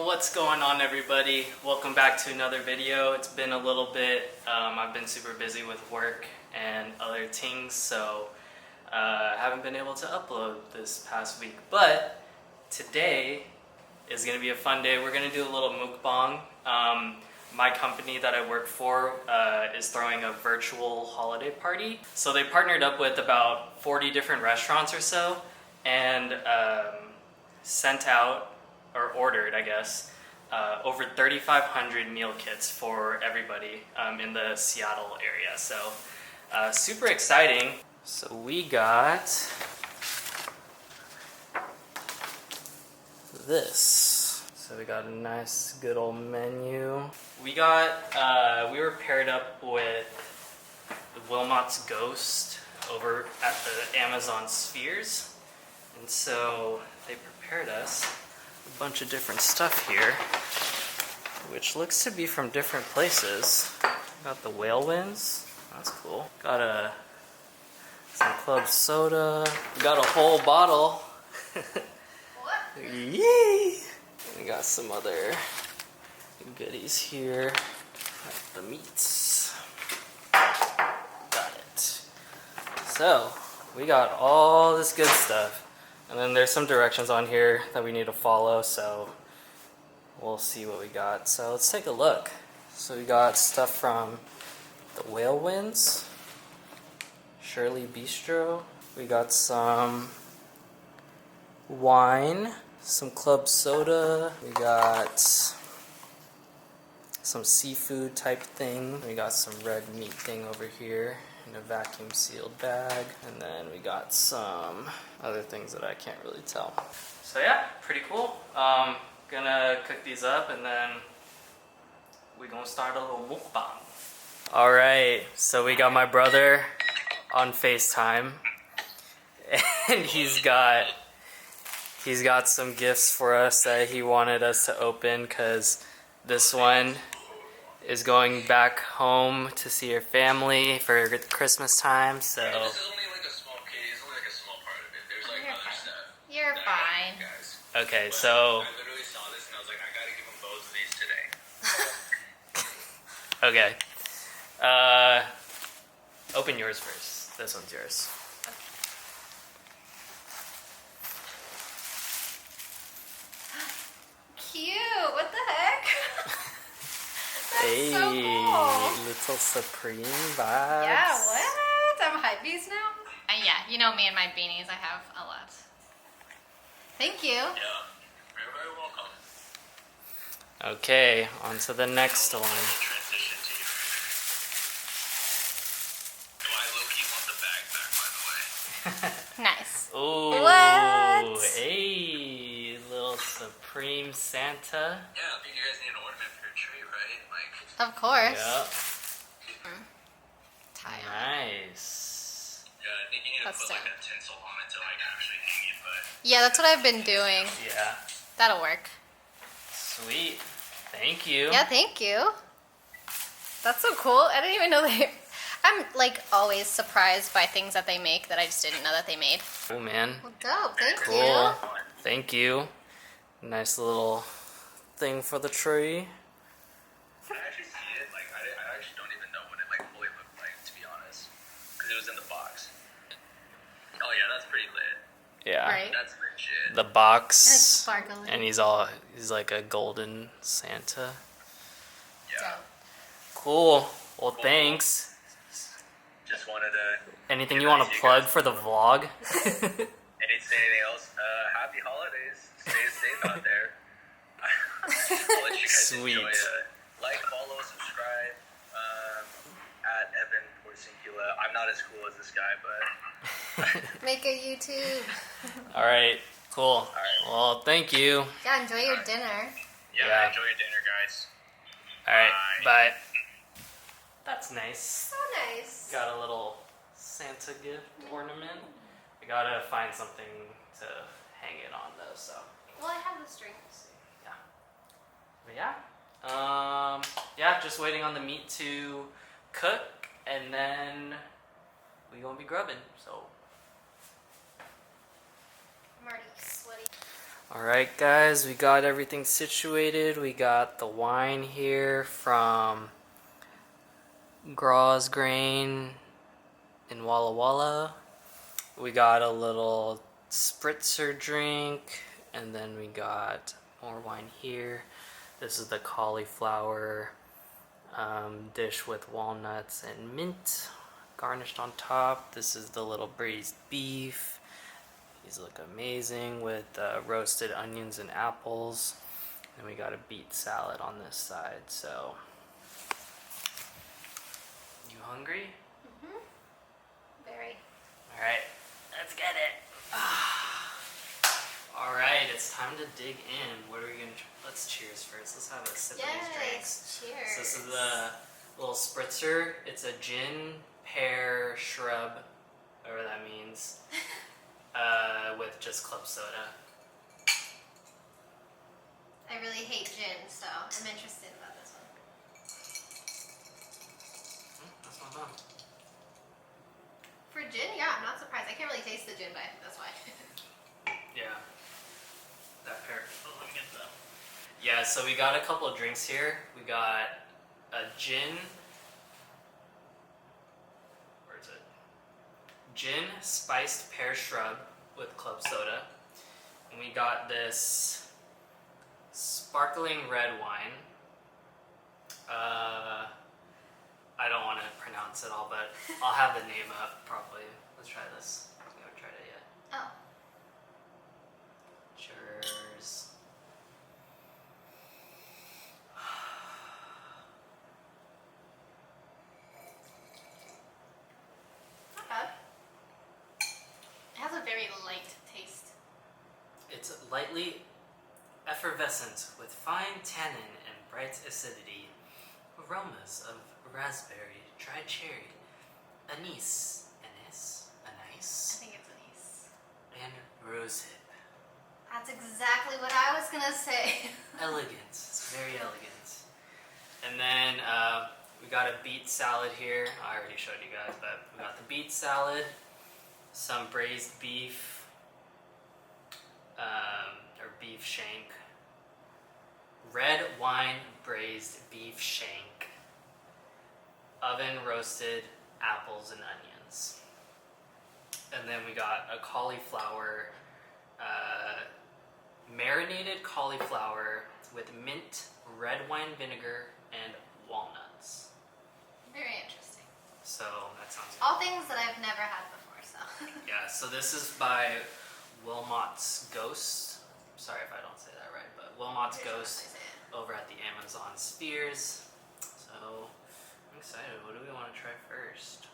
What's going on, everybody? Welcome back to another video. It's been a little bit, I've been super busy with work and other things, so I haven't been able to upload this past week. But today is going to be a fun day. We're going to do a little mukbang. My company that I work for is throwing a virtual holiday party. So they partnered up with about 40 different restaurants or so and sent out, or ordered, I guess, over 3,500 meal kits for everybody in the Seattle area. So super exciting. So we got this. So we got a nice good old menu. We were paired up with Wilmot's Ghost over at the Amazon Spheres. And so they prepared us a bunch of different stuff here, which looks to be from different places. Got the whale winds, that's cool. Got some club soda. We got a whole bottle. What? Yay! We got some other goodies here. Got the meats. Got it. So we got all this good stuff. And then there's some directions on here that we need to follow, so we'll see what we got. So let's take a look. So we got stuff from the Whale Winds, Shirley Bistro. We got some wine, some club soda. We got some seafood type thing. We got some red meat thing over here in a vacuum sealed bag, and then we got some other things that I can't really tell. So yeah, pretty cool. Gonna cook these up and then we're gonna start a little mukbang. Alright, so we got my brother on FaceTime and he's got some gifts for us that he wanted us to open, because this one is going back home to see her family for Christmas time, so... Yeah, this is only like a small case, only like a small part of it. There's like other stuff. You're fine. Guys. Okay, But so... I literally saw this and I was like, I gotta give them both of these today. Okay. Open yours first. This one's yours. Cute. What the heck? That's Hey, so cool. little Supreme vibes. Yeah, what? I'm hypebeast now? Yeah, you know me and my beanies. I have a lot. Thank you. Yeah. You're very welcome. Okay, on to the next one. Transition to you. Do I low-key want the bag back, by the way? Nice. Ooh, What? hey, little Supreme Santa. Yeah, I think you guys need an ornament for your tree, right? Like, Of course. Yep. Tie on. Nice. yeah, I think you need to That's put like dope. a tinsel on it to like actually hang it, but... Yeah, that's what I've been doing. Yeah. That'll work. Sweet. Thank you. Yeah, thank you. That's so cool. I didn't even know they... I'm like always surprised by things that they make that I just didn't know that they made. Cool, man. Well, dope. Thank Cool. you. Thank you. Nice little thing for the tree. Can I actually see it? Like, I actually don't even know what it like fully looked like, to be honest. Because it was in the box. Oh yeah, that's pretty lit. Yeah. Right. That's legit. The box. It's sparkling. And he's like a golden Santa. Yeah. Dope. Cool. Well, thanks. Just wanted to... Anything give you that want to you plug guys. for the vlog? Anything else? Happy holidays. Stay safe out there. I'll let you guys Sweet. enjoy. Like, follow, subscribe. At Evan Porcincula. I'm not as cool as this guy, but... Make a YouTube. All right. Cool. Well, thank you. Yeah, enjoy your dinner. Yeah. Enjoy your dinner, guys. All right. Bye. Bye. That's nice. So nice. Got a little Santa gift ornament. I gotta find something to hang it on though, so Well, I have the strings. yeah. But yeah. Yeah, just waiting on the meat to cook and then we gonna be grubbing, so I'm already sweaty. Alright guys, we got everything situated. We got the wine here from Graz Grain in Walla Walla. We got a little spritzer drink, and then we got more wine here. This is the cauliflower dish with walnuts and mint garnished on top. This is the little braised beef. These look amazing with roasted onions and apples. And we got a beet salad on this side. So, you hungry? Very. All right, let's get it. All right, it's time to dig in. What are we gonna? Let's cheers first. Let's have a sip of these drinks. Cheers. So this is the little spritzer. It's a gin, pear, shrub, whatever that means. With just club soda. I really hate gin, so I'm interested about this one. That's not bad. For gin, yeah, I'm not surprised. I can't really taste the gin, but that's why. Yeah. That pear. Oh, let me get that. Yeah, so we got a couple of drinks here. We got a gin. Where is it? Gin, spiced pear shrub with club soda. And we got this sparkling red wine. I don't want to pronounce it all, but I'll have the name up probably. Let's try this. We haven't tried it yet. Oh. Cheers. Not bad. It has a very light taste. It's lightly effervescent with fine tannin and bright acidity. Aromas of raspberry, dried cherry, anise, I think it's anise. and rosehip. That's exactly what I was gonna say. Elegant. It's very elegant. And then we got a beet salad here. I already showed you guys, but we got the beet salad, some braised beef, or beef shank, red wine braised beef shank, oven roasted apples and onions. And then we got a cauliflower, marinated cauliflower with mint, red wine vinegar, and walnuts. Very interesting. So that sounds good. All things that I've never had before, so. Yeah, so this is by Wilmot's Ghost. Sorry if I don't say that right, but Wilmot's Here's how I Ghost say it. over at the Amazon Spheres. So I'm excited. What do we want to try first?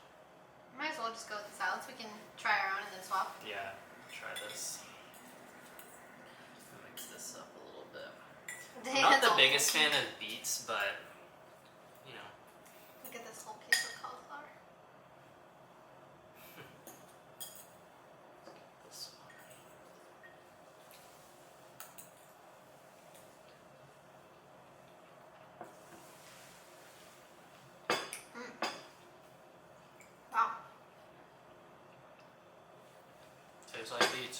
Might as well just go with the salads. We can try our own and then swap. Yeah, try this. Mix this up a little bit. I'm not the biggest fan of beets, but you know. Look at this whole piece of cauliflower. This one. Wow. Tastes like beets.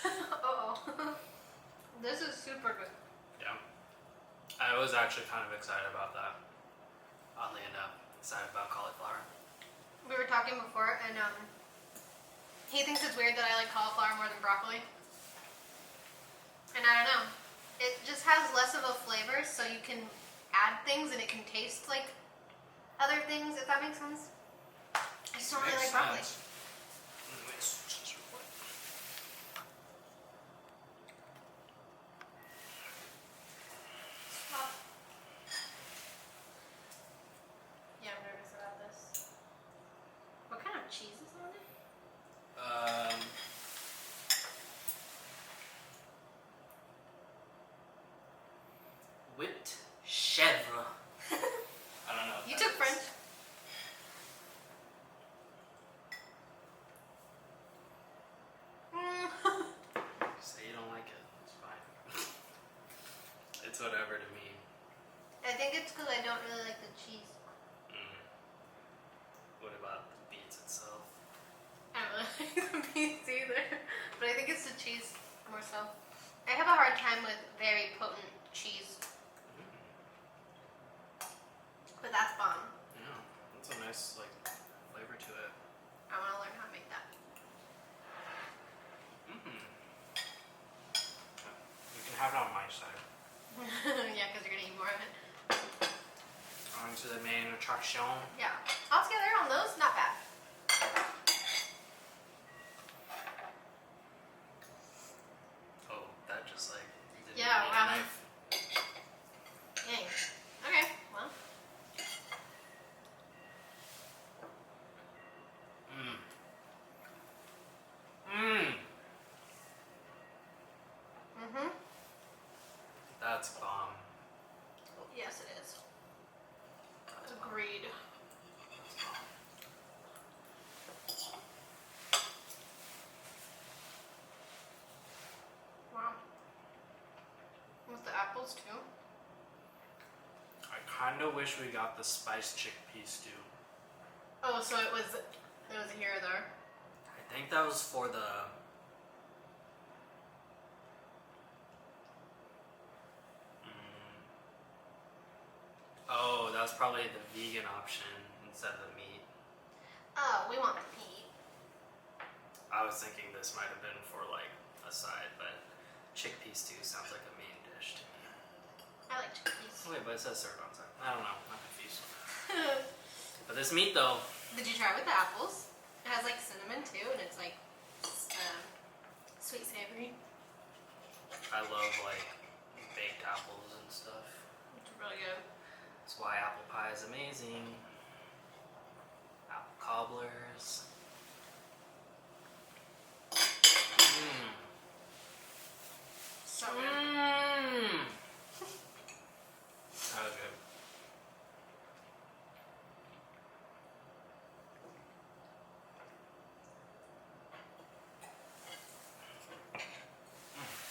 Uh-oh. This is super good. Yeah. I was actually kind of excited about that. Oddly enough, excited about cauliflower. We were talking before, and he thinks it's weird that I like cauliflower more than broccoli. And I don't know. It just has less of a flavor, so you can add things and it can taste like other things, if that makes sense. I just don't really like broccoli. Stop. Yeah, I'm nervous about this. What kind of cheese is on it? Whipped chèvre. I don't know. What You that took is. French. Say you don't like it. It's fine. It's whatever to me. I think it's because I don't really like the cheese. What about the beets itself? I don't really like the beets either. But I think it's the cheese more so. I have a hard time with very potent cheese. But that's bomb. Yeah, that's a nice like flavor to it. I want to learn how to make that. You can have it on my side. Yeah, because you're going to eat more of it. On to the main attraction. Yeah. Altogether on those, not bad. Oh, that just like didn't Yeah, need a wow. knife. Dang. Okay, well. Mm-hmm. That's bomb. Yes, it is. Agreed. Wow. With the apples too? I kind of wish we got the spiced chickpea stew. Oh, so it was here or there? I think that was for the. Oh, that was probably the vegan option instead of the meat. Oh, we want the meat. I was thinking this might have been for like a side, but chickpea stew sounds like a main dish to me. I like chickpeas. Oh, wait, but it says served on side. I don't know. I'm confused. But this meat though. Did you try with the apples? It has like cinnamon too, and it's like sweet savory. I love like baked apples and stuff. It's really good. That's why apple pie is amazing. Apple cobblers. So good. That was good.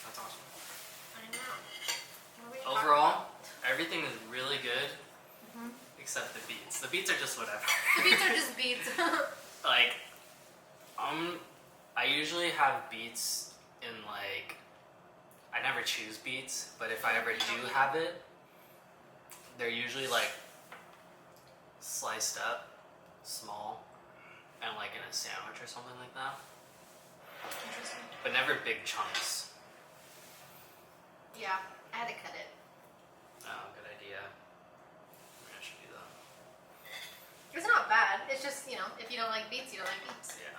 That's awesome. I know. What are we Overall, talking everything is really good about? except the beets. The beets are just whatever. The beets are just beets. Like, I usually have beets in like, I never choose beets, but if I ever do have it, they're usually like sliced up, small, and like in a sandwich or something like that. Interesting. But never big chunks. Yeah, I had to cut it. Oh, good idea. Maybe I should do that. It's not bad. It's just, you know, if you don't like beets, you don't like beets. Yeah.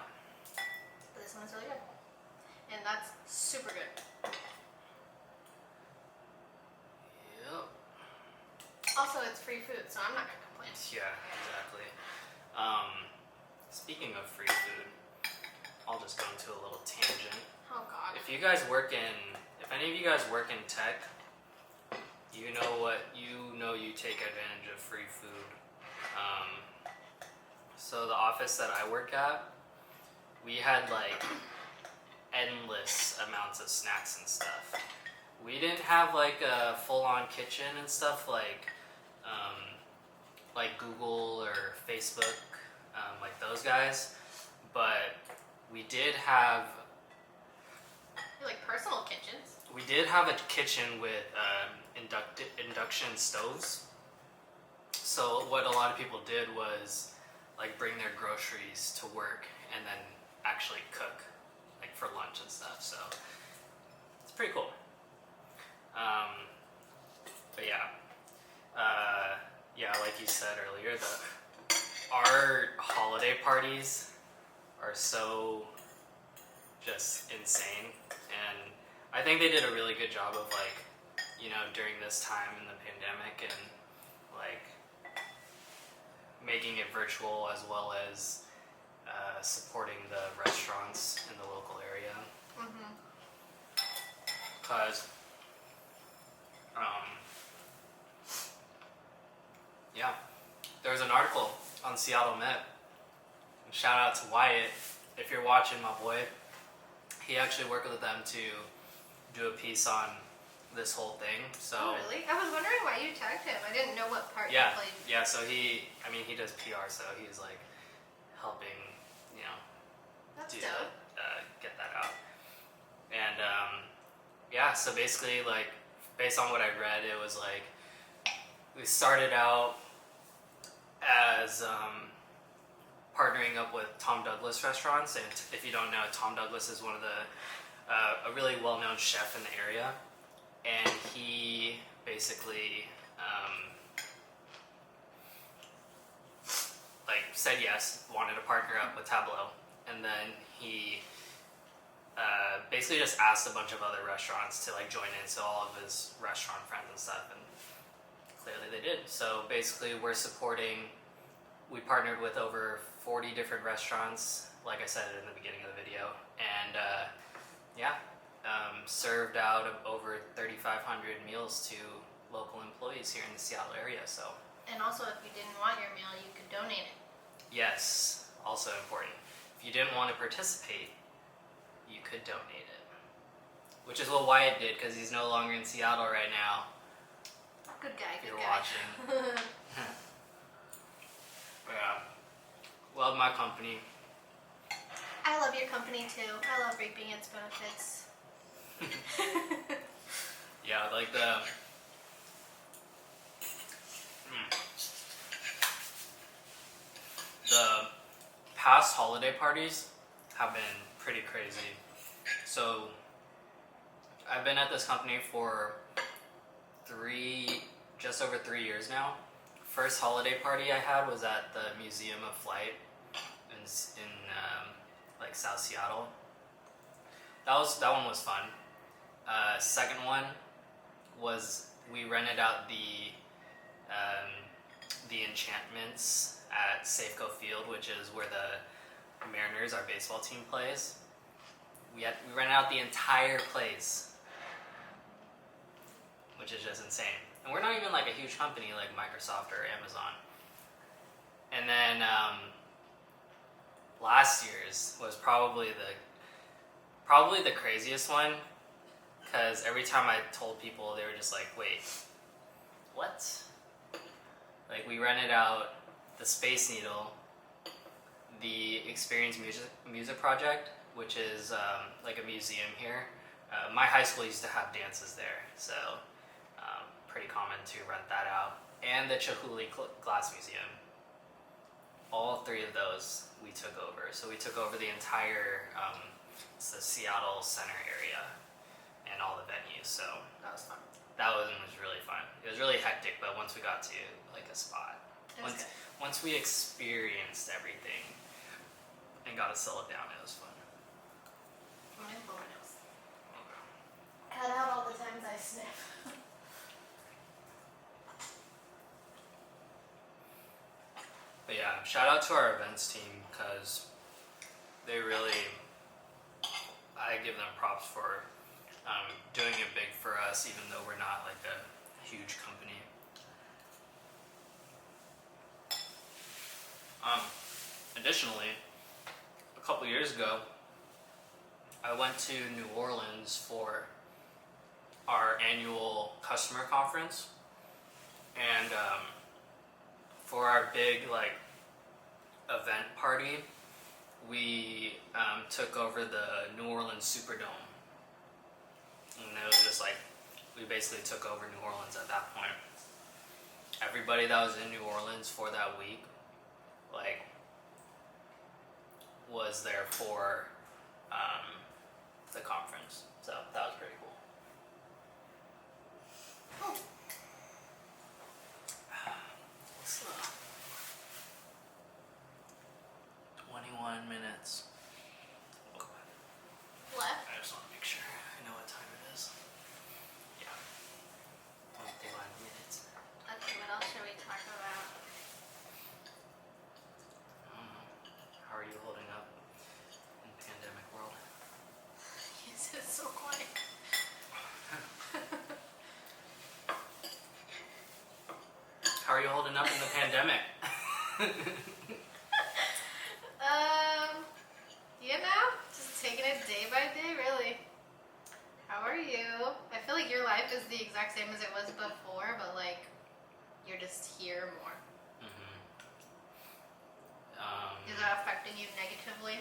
But this one's really good. And that's super good. Yep. Also, it's free food, so I'm not going to complain. Yeah, exactly. Speaking of free food, I'll just go into a little tangent. Oh, God. If any of you guys work in tech, you you take advantage of free food. So the office that I work at, we had like endless amounts of snacks and stuff. We didn't have like a full-on kitchen and stuff like Google or Facebook, like those guys, but we did have Like personal kitchens. We did have a kitchen with induction stoves. So what a lot of people did was like bring their groceries to work and then actually cook like for lunch and stuff. So it's pretty cool. But yeah, like you said earlier, our holiday parties are so just insane, and I think they did a really good job of like, during this time in the pandemic and like making it virtual as well as supporting the restaurants in the local area. Cause there was an article on Seattle Met. Shout out to Wyatt, if you're watching, my boy. He actually worked with them to do a piece on this whole thing. So Oh, really? I was wondering why you tagged him. I didn't know what part yeah, he played. yeah. So he does PR, so he's like helping, That's do dope. get that out. And yeah, so basically, like, based on what I read, it was like we started out as partnering up with Tom Douglas restaurants, and if you don't know, Tom Douglas is one of the a really well-known chef in the area, and he basically like said yes, wanted to partner up with Tableau, and then he basically just asked a bunch of other restaurants to like join in, so all of his restaurant friends and stuff, and clearly they did. So basically we partnered with over 40 different restaurants, like I said in the beginning of the video, and served out of over 3,500 meals to local employees here in the Seattle area. So, And also, if you didn't want your meal, you could donate it. yes, also important. If you didn't want to participate, you could donate it, which is what Wyatt did because he's no longer in Seattle right now. Good guy, If good you're guy. watching. Yeah, love my company. I love your company too. I love reaping its benefits. Yeah, like the past holiday parties have been pretty crazy. So I've been at this company for just over 3 years now. First holiday party I had was at the Museum of Flight in like South Seattle. That one was fun. Second one was we rented out the enchantments at Safeco Field, which is where the Mariners, our baseball team, plays. We rented out the entire place, which is just insane. And we're not even like a huge company like Microsoft or Amazon. And then last year's was probably the craziest one, because every time I told people, they were just like, wait, what? Like, we rented out the Space Needle, the Experience Music Project, which is like a museum here. My high school used to have dances there, so pretty common to rent that out. And the Chihuly Glass Museum. All three of those we took over. So we took over the entire the Seattle Center area and all the venues. So That was fun. that was really fun. It was really hectic, but once we got to like a spot, It was good. once we experienced everything and got to settle down, it was fun. I'm gonna blow my nose. Cut out all the times I sniff. But yeah, shout out to our events team, because they really, I give them props for doing it big for us, even though we're not like a huge company. Additionally, a couple years ago, I went to New Orleans for our annual customer conference, and for our big like event party, we took over the New Orleans Superdome, and it was just like we basically took over New Orleans at that point. Everybody that was in New Orleans for that week, like, was there for the conference, so that was pretty cool. Oh. What's the 21 minutes. Left? I just want to make sure I know what time it is. Yeah. 21 minutes. Okay, what else should we talk about? How are you holding up in pandemic world? Yes, it's so quiet. How are you holding up in the pandemic? You know, just taking it day by day, really. How are you? I feel like your life is the exact same as it was before, but like, you're just here more. Is that affecting you negatively?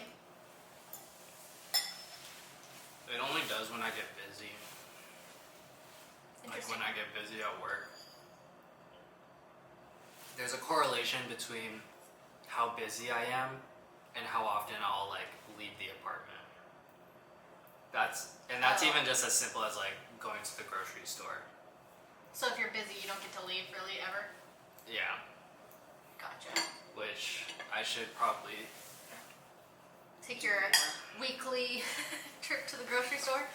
It only does when I get busy. like when I get busy at work, there's a correlation between how busy I am and how often I'll like leave the apartment. That's even just as simple as like going to the grocery store. So if you're busy, you don't get to leave really ever? Yeah. Gotcha. Which I should probably take your weekly trip to the grocery store.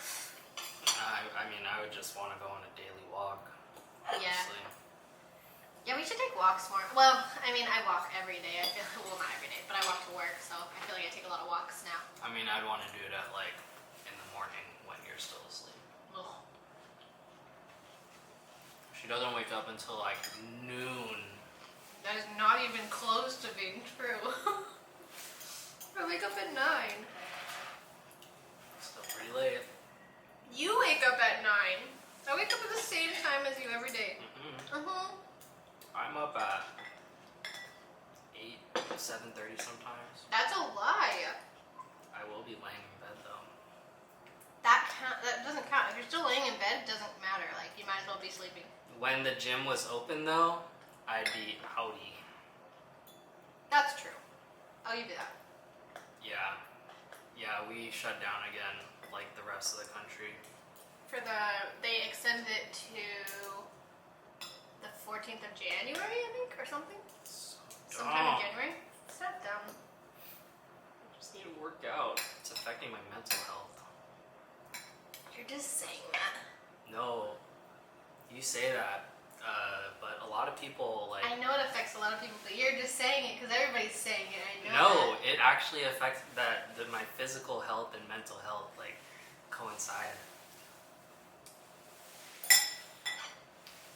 I mean, I would just want to go on a daily walk. Yeah. Honestly. Yeah, we should take walks more. Well, I mean, I walk every day. I feel well, not every day, but I walk to work, so I feel like I take a lot of walks now. I mean, I'd want to do it at like in the morning when you're still asleep. Ugh. She doesn't wake up until like noon. That is not even close to being true. I wake up at 9. Still pretty late. You wake up at 9. I wake up at the same time as you every day. I'm up at 8, 7:30 sometimes. That's a lie. I will be laying in bed though. That doesn't count. If you're still laying in bed, it doesn't matter. Like, you might as well be sleeping. When the gym was open though, I'd be outie. That's true. I'll give you that. Yeah. Yeah, we shut down again like the rest of the country. They extended it to the 14th of January, I think, or something. Sometime in January. It's not dumb. I just need to work out. It's affecting my mental health. You're just saying that. No, you say that, but a lot of people like. I know it affects a lot of people, but you're just saying it because everybody's saying it. I know. No, that. it actually affects my physical health and mental health like coincide.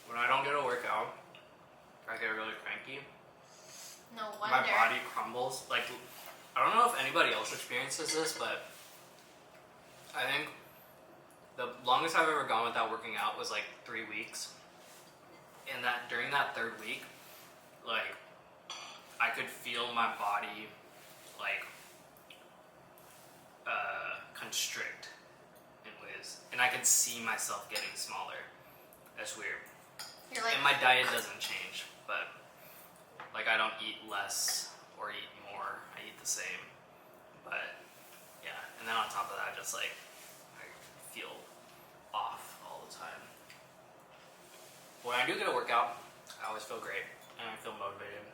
When I don't get a workout, I get really cranky. No wonder. My body crumbles. Like, I don't know if anybody else experiences this, but I think the longest I've ever gone without working out was like 3 weeks. And that during that 3rd week, like, I could feel my body like constrict in ways, and I could see myself getting smaller. That's weird. You're like, And my diet doesn't change, but like I don't eat less or eat more. I eat the same. But yeah, and then on top of that, just like I feel off all the time. When I do get a workout, I always feel great and I feel motivated.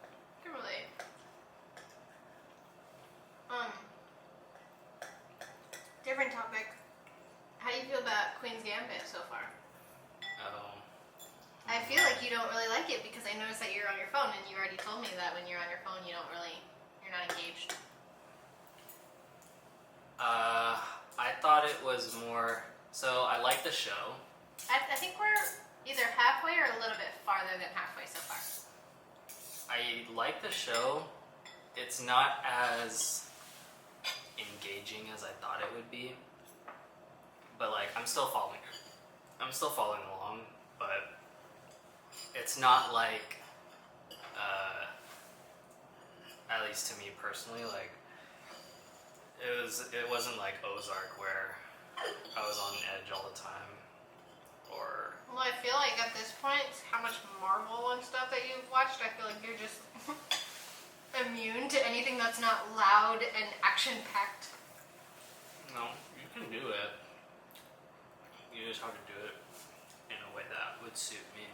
I can relate. Different topic. How do you feel about Queen's Gambit so far? I feel like you don't really like it because I noticed that you're on your phone, and you already told me that when you're on your phone, you're not engaged. I thought it was more. So I like the show. I think we're either halfway or a little bit farther than halfway so far. I like the show. It's not as engaging as I thought it would be. But like I'm still following along, but it's not like at least to me personally, like it wasn't like Ozark where I was on edge all the time. Or Well, I feel like at this point, how much Marvel and stuff that you've watched, I feel like you're just immune to anything that's not loud and action-packed. no, you can do it. You just have to do it in a way that would suit me.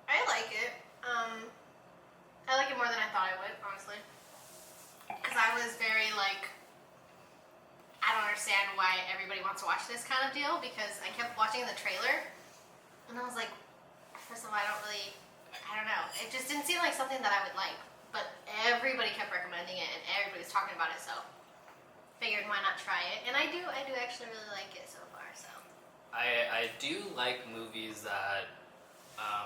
I like it. I like it more than I thought I would, honestly. Because I was very like, I don't understand why everybody wants to watch this kind of deal, because I kept watching the trailer and I was like, first of all, I don't know. It just didn't seem like something that I would like, but everybody kept recommending it and everybody was talking about it, so figured why not try it. And I do actually really like it so far, so. I do like movies that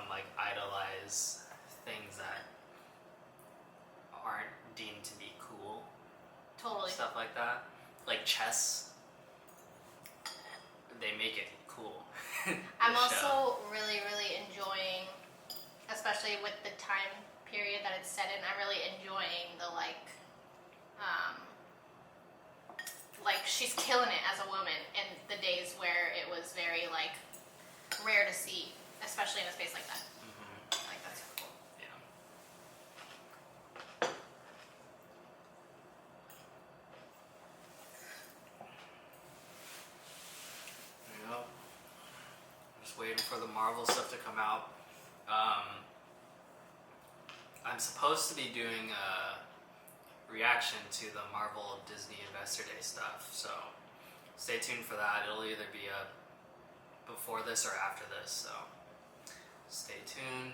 like idolize things that aren't deemed to be cool. Totally. Stuff like that. Like chess. They make it cool. I'm also really, really enjoying, especially with the time period that it's set in, I'm really enjoying the like she's killing it as a woman in the days where it was very like rare to see, especially in a space like that. Like that's super cool. Yeah. Yep. Just waiting for the Marvel stuff to come out. I'm supposed to be doing a reaction to the Marvel Disney Investor Day stuff, so stay tuned for that. It'll either be up before this or after this, so stay tuned.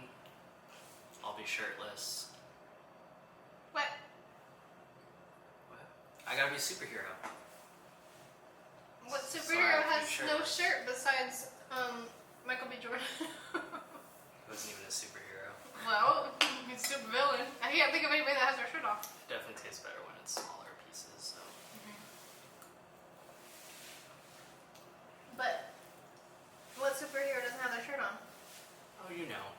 I'll be shirtless. What? What? I gotta be a superhero. What Sorry, superhero I'm has no shirtless. shirt besides Michael B. Jordan? He wasn't even a superhero. Well, he's a super villain. I can't think of anybody that has their shirt off. It definitely tastes better when it's smaller pieces, so. But what superhero doesn't have their shirt on? Oh, you know.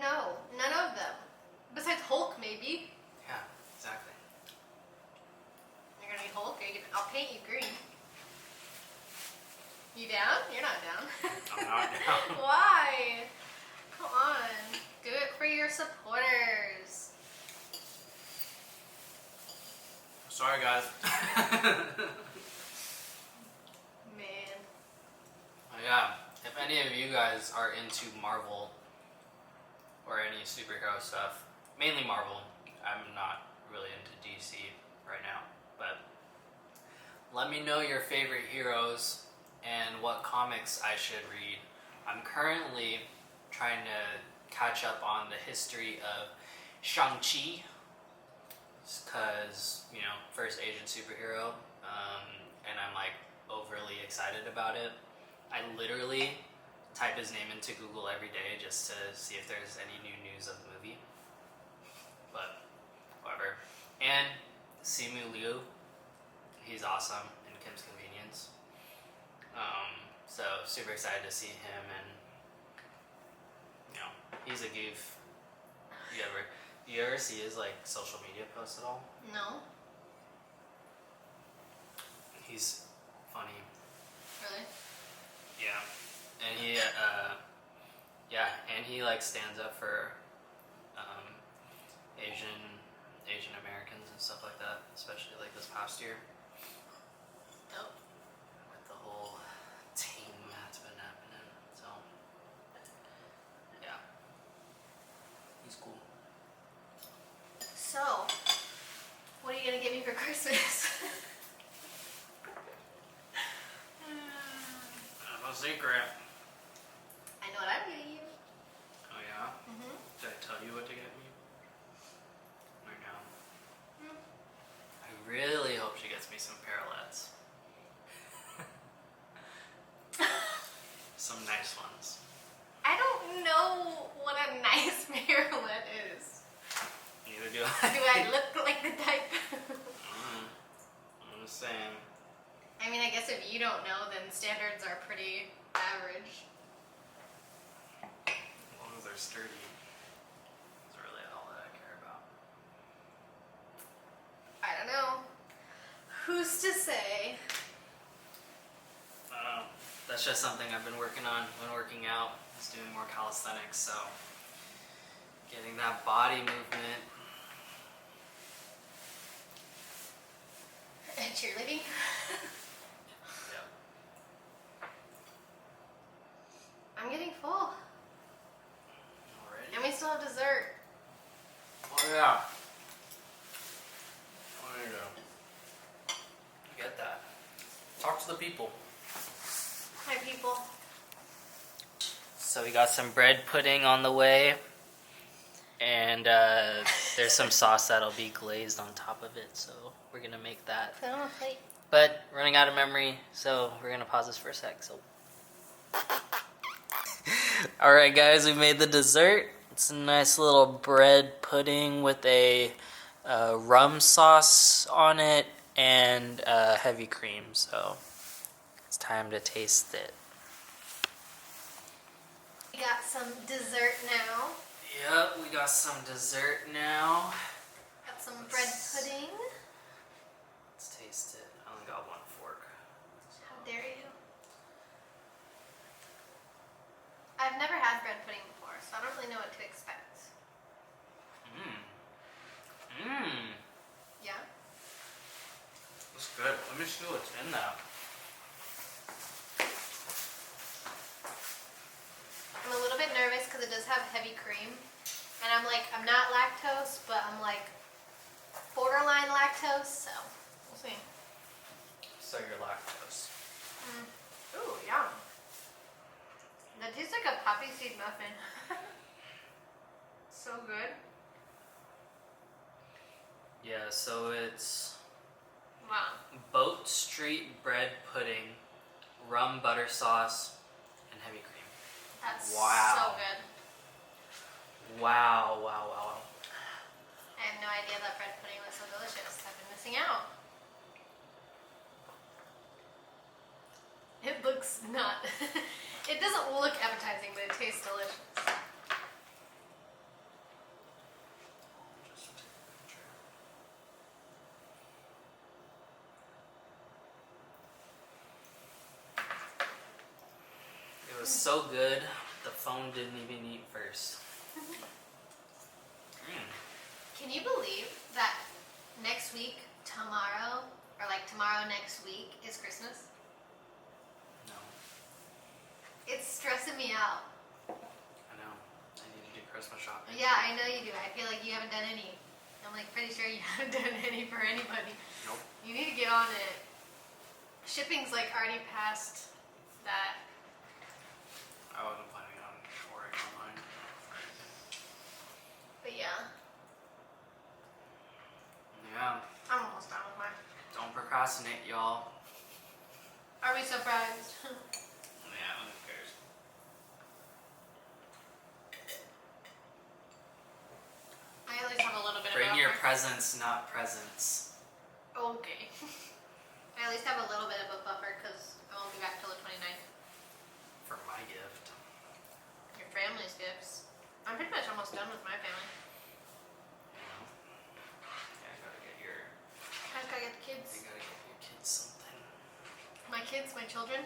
No, none of them. Besides Hulk, maybe. Yeah, exactly. You're gonna be Hulk. I'll paint you green. You down? You're not down. I'm not down. Why? Come on. Do it for your supporters. Sorry, guys. Man. Yeah, if any of you guys are into Marvel or any superhero stuff, mainly Marvel, I'm not really into DC right now, but let me know your favorite heroes and what comics I should read. I'm currently trying to catch up on the history of Shang-Chi, because, you know, first Asian superhero, and I'm like overly excited about it. I literally type his name into Google every day just to see if there's any new news of the movie. But whatever. And Simu Liu, he's awesome in Kim's Convenience. So super excited to see him, and you know, he's a goof. You ever see his like social media posts at all? No. He's funny. Really? Yeah, and he like stands up for Asian Americans and stuff like that, especially like this past year Dope. with the whole team that's been happening. So yeah, he's cool. So, what are you gonna give me for Christmas? No secret. I know what I'm getting you. Oh yeah? Mm-hmm. Did I tell you what to get me? Right now. I really hope she gets me some parallettes. Some nice ones. I don't know what a nice parallel is. Neither do I. Do I look like the type? I'm just saying. I mean, I guess if you don't know, then standards are pretty average. As long as they're sturdy. That's really all that I care about. I don't know. Who's to say? I don't know. That's just something I've been working on. Been working out. Just doing more calisthenics, so getting that body movement. Cheerleading? Yep. I'm getting full. Already? And we still have dessert. Oh yeah. There you go. You get that. Talk to the people. Hi, people. So we got some bread pudding on the way, and there's some sauce that'll be glazed on top of it, so we're gonna make that. Put it on a plate. But running out of memory, so we're gonna pause this for a sec. So, all right, guys, we made the dessert. It's a nice little bread pudding with a rum sauce on it and heavy cream. So it's time to taste it. We got some dessert now. Yep, we got some dessert now. Got some bread pudding. Let's taste it. I only got I've never had bread pudding before, so I don't really know what to expect. Yeah? That's good. Let me see what's in that. I'm a little bit nervous because it does have heavy cream. And I'm not lactose, but I'm like borderline lactose, so we'll see. So you're lactose. Ooh, yum. That tastes like a poppy seed muffin. So good. Yeah, so it's Wow. Boat Street bread pudding, rum butter sauce, and heavy cream. That's Wow. so good. Wow. I had no idea that bread pudding was so delicious. I've been missing out. It looks not. It doesn't look appetizing, but it tastes delicious. Just take a picture. It was so good, the phone didn't even eat first. Can you believe that next week, tomorrow, or like tomorrow next week is Christmas? No, It's stressing me out. I know. I need to do Christmas shopping. Yeah, I know you do. I feel like you haven't done any. I'm like pretty sure you haven't done any for anybody. Nope. You need to get on it. Shipping's like already past that. I wasn't planning on ordering online. But yeah, Yeah. I'm almost done with mine. Don't procrastinate, y'all. Are we surprised? Yeah, who cares? I at least have a little bit Bring of your buffer. presents, not presents. Okay. I at least have a little bit of a buffer because I won't be back till the 29th. For my gift. Your family's gifts. I'm pretty much almost done with my family. You know? Yeah, I gotta get your I just gotta get the you kids. gotta get your kids something. My kids, my children.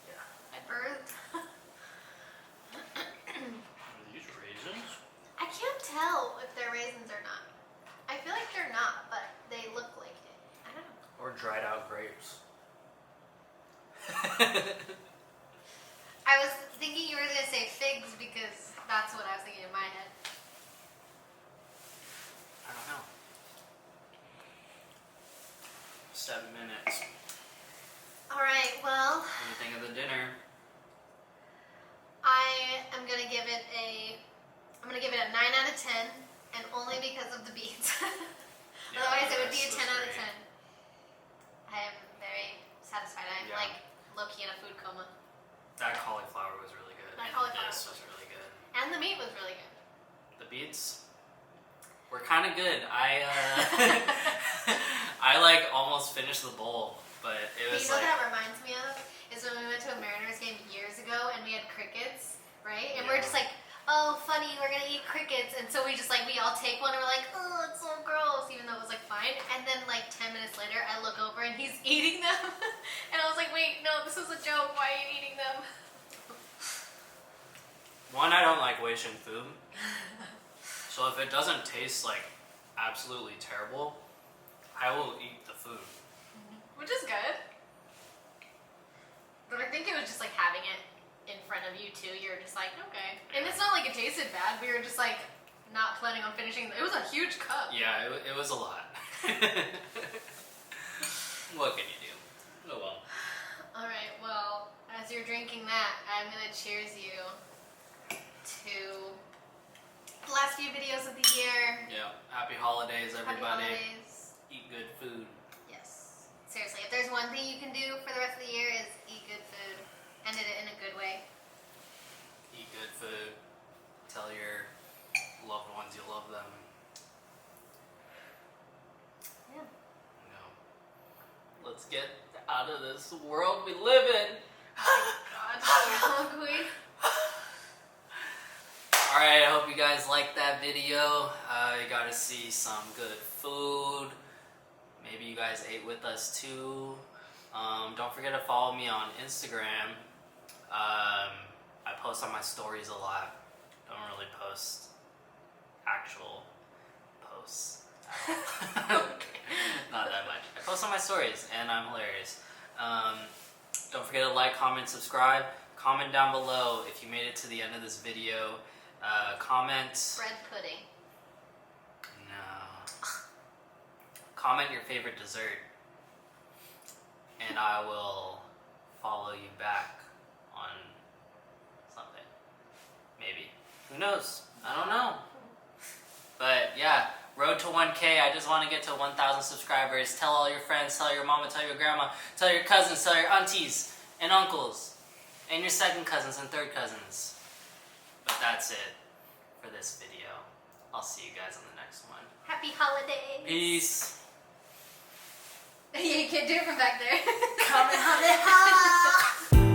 Yeah. I birthed. Are these raisins? I can't tell if they're raisins or not. I feel like they're not, but they look like it. I don't know. Or dried out grapes. I was thinking you were gonna say figs because that's what I was thinking in my head. I don't know. 7 minutes. Alright, well, What do you think of the dinner? I am gonna give it a 9 out of 10, and only because of the beets. Yeah, Otherwise, the it would be a rest 10 was out of great. 10. I am very satisfied. I'm Yeah. like low-key in a food coma. That cauliflower was really good. That and cauliflower this was was really good. And the meat was really good. The beets were kind of good. I like almost finished the bowl, but it was You know like what that reminds me of? Is when we went to a Mariners game years ago and we had crickets, right? And we're Yeah. just like, oh, funny, we're gonna eat crickets. And so we just like, we all take one and we're like, oh, it's so gross, even though it was like fine. And then like 10 minutes later, I look over and he's eating them. And I was like, wait, no, this is a joke. Why are you eating them? one, I don't like wasting food. So if it doesn't taste like absolutely terrible, I will eat the food. Which is good. But I think it was just like having it in front of you too. You're just like, okay. And it's not like it tasted bad. We were just like not planning on finishing. It was a huge cup. Yeah, it was a lot. What can you do? Oh well. Alright, well, as you're drinking that, I'm gonna cheers you to the last few videos of the year. Yeah. Happy holidays, Happy everybody. holidays. Eat good food. Yes. Seriously, if there's one thing you can do for the rest of the year is eat good food. And eat it in a good way. Eat good food. Tell your loved ones you love them. Yeah. You know. Let's get out of this world we live in. God, I'm hungry. Alright, I hope you guys liked that video. You got to see some good food. Maybe you guys ate with us too. Don't forget to follow me on Instagram. I post post on my stories a lot. Don't really post actual posts at all. Not that much. I post on my stories and I'm hilarious. Don't forget to like, comment, subscribe. Comment down below if you made it to the end of this video. Comment. Bread pudding. No. Comment your favorite dessert. And I will follow you back on something. Maybe. Who knows? I don't know. But yeah, road to 1K. I just want to get to 1,000 subscribers. Tell all your friends, tell your mama, tell your grandma, tell your cousins, tell your aunties and uncles, and your second cousins and third cousins. But that's it for this video. I'll see you guys on the next one. Happy holidays. Peace. You can't do it from back there. Comment on it.